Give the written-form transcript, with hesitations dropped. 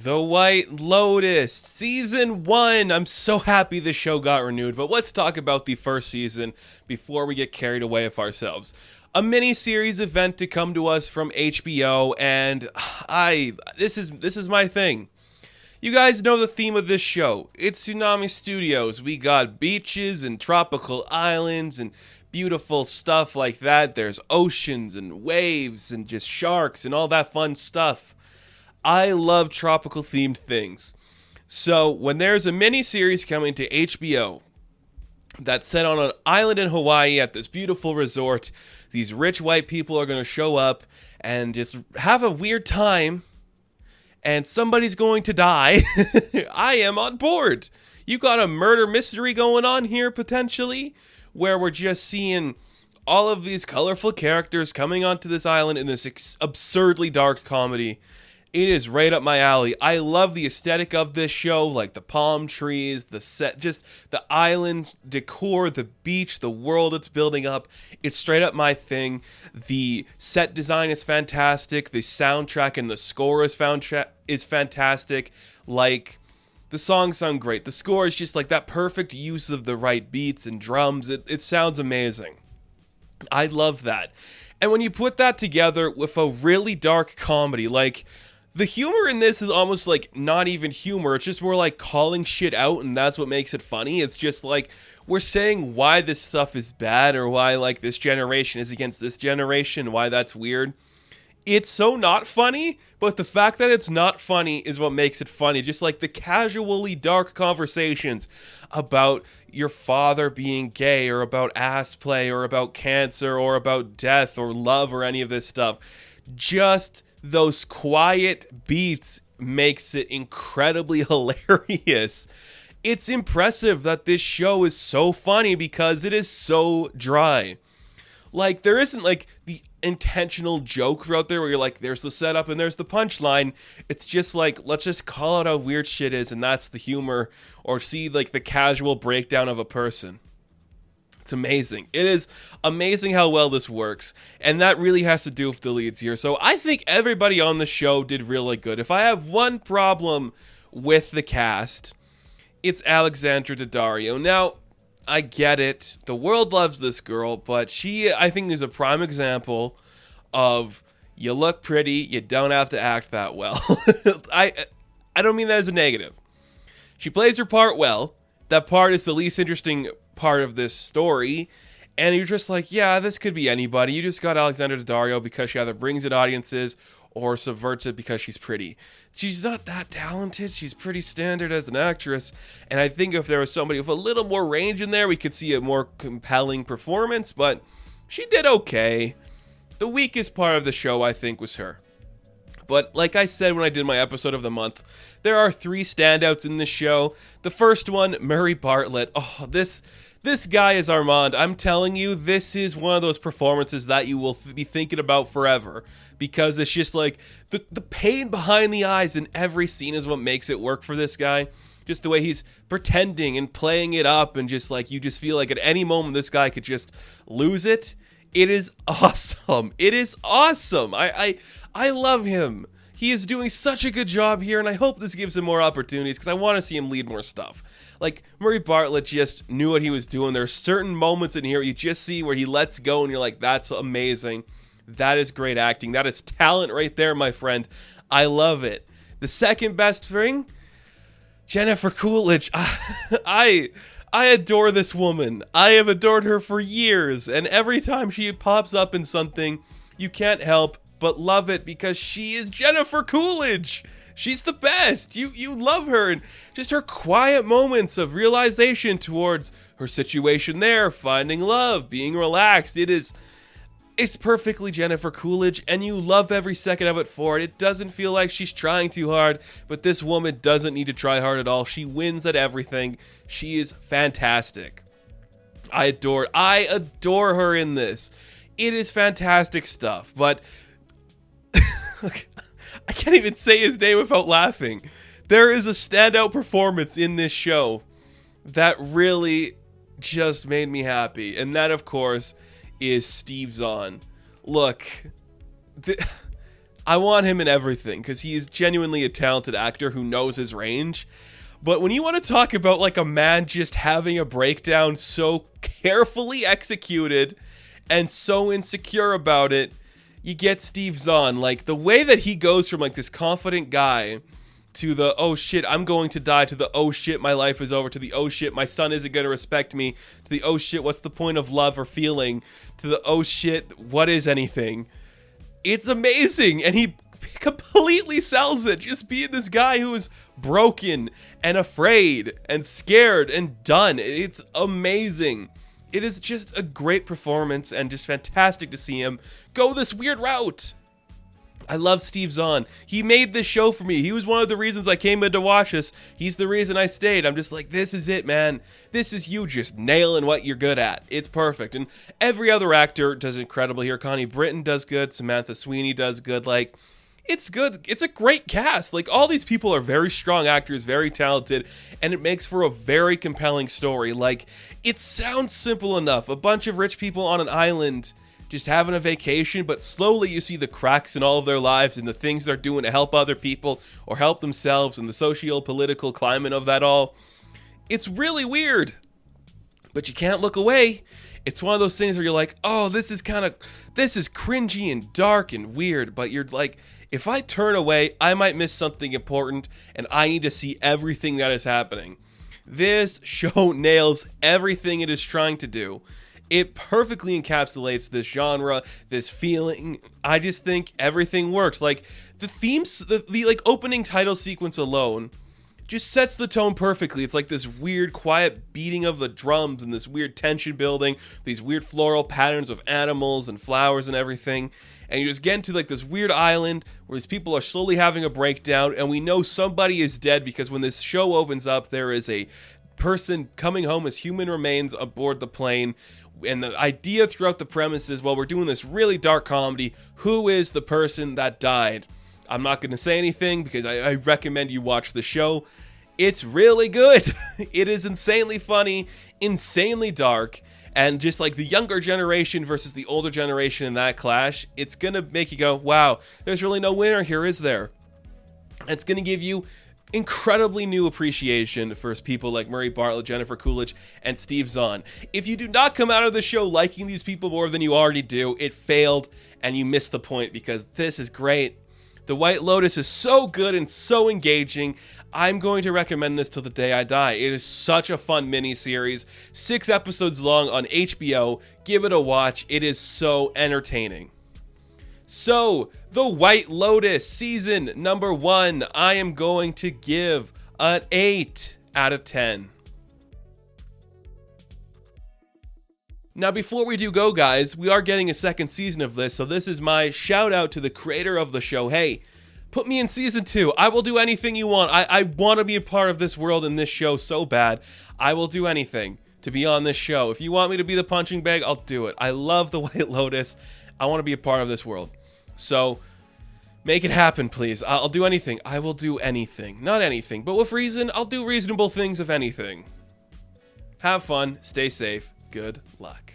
The White Lotus, Season 1. I'm so happy the show got renewed, but let's talk about the first season before we get carried away of ourselves. A mini-series event to come to us from HBO, and this is my thing. You guys know the theme of this show. It's Tsunami Studios. We got beaches and tropical islands and beautiful stuff like that. There's oceans and waves and just sharks and all that fun stuff. I love tropical themed things. So when there's a mini-series coming to HBO that's set on an island in Hawaii at this beautiful resort, these rich white people are going to show up and just have a weird time, and somebody's going to die, I am on board. You got a murder mystery going on here, potentially, where we're just seeing all of these colorful characters coming onto this island in this absurdly dark comedy. It is right up my alley. I love the aesthetic of this show, like the palm trees, the set, just the island decor, the beach, the world it's building up. It's straight up my thing. The set design is fantastic. The soundtrack and the score is fantastic. Like, the songs sound great. The score is just like that perfect use of the right beats and drums. It sounds amazing. I love that. And when you put that together with a really dark comedy, like, the humor in this is almost like not even humor. It's just more like calling shit out, and that's what makes it funny. It's just like we're saying why this stuff is bad, or why like this generation is against this generation, why that's weird. It's so not funny, but the fact that it's not funny is what makes it funny. Just like the casually dark conversations about your father being gay, or about ass play, or about cancer, or about death, or love, or any of this stuff. Just those quiet beats makes it incredibly hilarious. It's impressive that this show is so funny because it is so dry. Like, there isn't like the intentional joke out there where you're like, there's the setup and there's the punchline. It's just like, let's just call out how weird shit is, and that's the humor, or see like the casual breakdown of a person. It's amazing. It is amazing how well this works, and that really has to do with the leads here. So I think everybody on the show did really good. If I have one problem with the cast, it's Alexandra Daddario. Now, I get it. The world loves this girl, but she, I think, is a prime example of you look pretty, you don't have to act that well. I don't mean that as a negative. She plays her part well. That part is the least interesting part of this story, and you're just like, yeah, this could be anybody. You just got Alexandra Daddario because she either brings in audiences or subverts it because she's pretty. She's not that talented. She's pretty standard as an actress, and I think if there was somebody with a little more range in there, we could see a more compelling performance, but she did okay. The weakest part of the show, I think, was her. But like I said when I did my episode of the month, there are 3 standouts in this show. The first one, Murray Bartlett. Oh, this guy is Armand. I'm telling you, this is one of those performances that you will be thinking about forever, because it's just like the pain behind the eyes in every scene is what makes it work for this guy. Just the way he's pretending and playing it up, and just like you just feel like at any moment this guy could just lose it. It is awesome. It is awesome. I love him. He is doing such a good job here, and I hope this gives him more opportunities, because I want to see him lead more stuff. Like, Murray Bartlett just knew what he was doing. There are certain moments in here you just see where he lets go, and you're like, that's amazing. That is great acting. That is talent right there, my friend. I love it. The second best thing, Jennifer Coolidge. I adore this woman. I have adored her for years, and every time she pops up in something, you can't help but love it, because she is Jennifer Coolidge. She's the best. You love her, and just her quiet moments of realization towards her situation there, finding love, being relaxed. It's perfectly Jennifer Coolidge, and you love every second of it for it. It doesn't feel like she's trying too hard, but this woman doesn't need to try hard at all. She wins at everything. She is fantastic. I adore her in this. It is fantastic stuff, but I can't even say his name without laughing. There is a standout performance in this show that really just made me happy, and that, of course, is Steve Zahn. Look, I want him in everything because he is genuinely a talented actor who knows his range. But when you want to talk about like a man just having a breakdown so carefully executed and so insecure about it, you get Steve Zahn. Like the way that he goes from like this confident guy to the oh shit I'm going to die, to the oh shit my life is over, to the oh shit my son isn't going to respect me, to the oh shit what's the point of love or feeling, to the oh shit what is anything. It's amazing, and he completely sells it, just being this guy who is broken and afraid and scared and done. It's amazing. It is just a great performance and just fantastic to see him go this weird route. I love Steve Zahn. He made this show for me. He was one of the reasons I came in to watch this. He's the reason I stayed. I'm just like, this is it, man. This is you just nailing what you're good at. It's perfect. And every other actor does incredible here. Connie Britton does good. Samantha Sweeney does good. Like, it's good. It's a great cast. Like, all these people are very strong actors, very talented, and it makes for a very compelling story. Like, it sounds simple enough. A bunch of rich people on an island just having a vacation, but slowly you see the cracks in all of their lives and the things they're doing to help other people or help themselves and the socio-political climate of that all. It's really weird, but you can't look away. It's one of those things where you're like, oh, this is cringy and dark and weird, but you're like, if I turn away, I might miss something important and I need to see everything that is happening. This show nails everything it is trying to do. It perfectly encapsulates this genre, this feeling. I just think everything works. Like the themes, the like opening title sequence alone just sets the tone perfectly. It's like this weird quiet beating of the drums and this weird tension building, these weird floral patterns of animals and flowers and everything. And you just get into like this weird island where these people are slowly having a breakdown, and we know somebody is dead because when this show opens up, there is a person coming home as human remains aboard the plane. And the idea throughout the premise is, well, we're doing this really dark comedy. Who is the person that died? I'm not going to say anything because I recommend you watch the show. It's really good. It is insanely funny, insanely dark, and just like the younger generation versus the older generation in that clash, it's going to make you go, wow, there's really no winner here, is there? It's going to give you incredibly new appreciation for people like Murray Bartlett, Jennifer Coolidge, and Steve Zahn. If you do not come out of the show liking these people more than you already do, it failed and you missed the point because this is great. The White Lotus is so good and so engaging. I'm going to recommend this till the day I die. It is such a fun mini-series, 6 episodes long on HBO. Give it a watch. It is so entertaining. So, The White Lotus, season number 1, I am going to give an 8 out of 10. Now, before we do go, guys, we are getting a second season of this, so this is my shout out to the creator of the show. Hey, put me in season 2. I will do anything you want. I want to be a part of this world and this show so bad. I will do anything to be on this show. If you want me to be the punching bag, I'll do it. I love The White Lotus. I want to be a part of this world. So, make it happen, please. I'll do anything. I will do anything. Not anything, but with reason, I'll do reasonable things if anything. Have fun. Stay safe. Good luck.